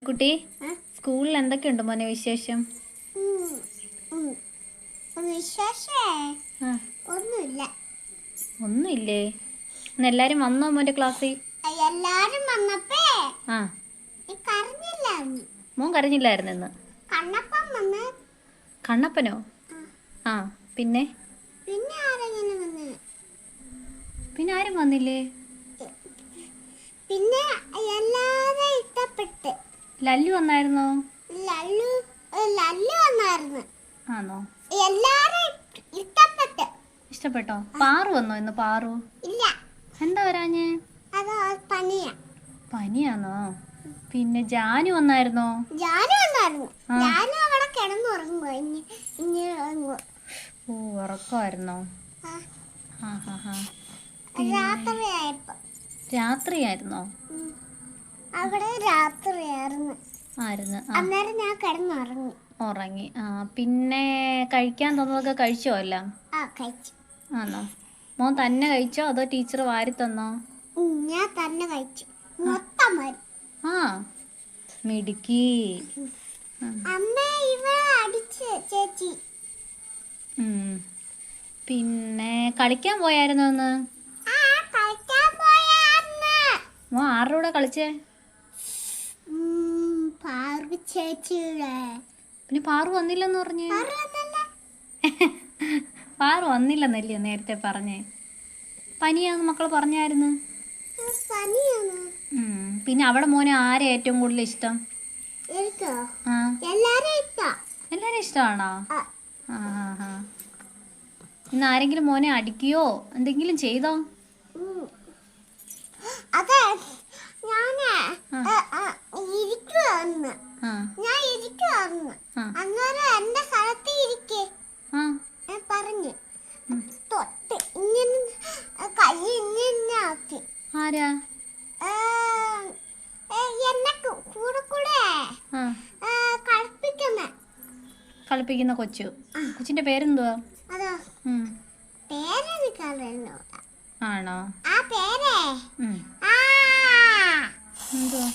കുട്ടി സ്കൂളിൽ എന്തൊക്കെയുണ്ട് മോനെ വിശേഷം? ഒന്നുമില്ലേ? ഇന്ന് എല്ലാരും വന്നോ മോന്റെ ക്ലാസ്സിൽ? മോൻ കരഞ്ഞില്ലായിരുന്നു ഇന്ന്? കണ്ണപ്പനോ? ആ പിന്നെ പിന്നെ ആരും വന്നില്ലേ? പിന്നെ എല്ലാവരും ഇഷ്ടപ്പെട്ട്. ലല്ലു വന്നായിരുന്നോ? ലല്ലു വന്നായിരുന്നു. ആണോ? എല്ലാരും ഇഷ്ടപ്പെട്ട്. ഇഷ്ടപ്പെട്ടോ? പാറു വന്നോ ഇന്ന്? പാറു ഇല്ല. എന്താ വരാഞ്ഞേ? അത് പനിയാ. പനിയാണോ? പിന്നെ ജാനു വന്നായിരുന്നോ? ജാനു വന്നായിരുന്നു. ജാനു അവിടെ കിടന്നുറങ്ങുക. ഓ ഉറക്കമായിരുന്നോ? രാത്രിയായിരുന്നോ? അവിടെ രാത്രിയായിരുന്നു. അന്നേരം ഞാൻ കിടന്നുറങ്ങി. ഉറങ്ങി. ആ പിന്നെ കഴിക്കാൻ തന്നതൊക്കെ കഴിച്ചോ എല്ലാം? കഴിച്ചു. ആണോ? മോൻ തന്നെ കഴിച്ചോ അതോ ടീച്ചർ വാരി തന്നോ? ഞാൻ തന്നെ കഴിച്ചു. മൊത്തം ആ മിടുക്കി. അമ്മ ഇവ അടിച്ച് ചേച്ചി. പിന്നെ കളിക്കാൻ പോയായിരുന്നോ ഒന്ന്? മോൻ ആരുടെ കൂടെ കളിച്ചേ? ചേച്ചിയുടെ. പിന്നെ പാറു വന്നില്ലെന്ന് പറഞ്ഞേ? പാറു വന്നില്ലെന്നല്ലേ നേരത്തെ പറഞ്ഞേ? പനിയാന്ന് മക്കൾ പറഞ്ഞായിരുന്നു. പിന്നെ അവിടെ മോനെ ആരെ ഏറ്റവും കൂടുതൽ ഇഷ്ടം? എല്ലാരും ഇഷ്ടമാണോ? ഇന്ന് ആരെങ്കിലും മോനെ അടിക്കുകയോ എന്തെങ്കിലും ചെയ്തോ? അതെ ഞാൻ ഇരിക്കുവായിരുന്നു. അന്നേരം എന്റെ സ്ഥലത്ത് ഇരിക്കേ പറഞ്ഞു തൊട്ട് ഇങ്ങനെ കൈ ഇങ്ങനെ ആക്കി. ആരാ? എന്നെ കൂടെ കളിപ്പിക്കുന്ന കൊച്ചു. കൊച്ചിന്റെ പേരെന്തുവാ? അതോ പേരെനിക്കറിയല്ലോ. ആണോ? ആ പേരേ എന്തുവാ?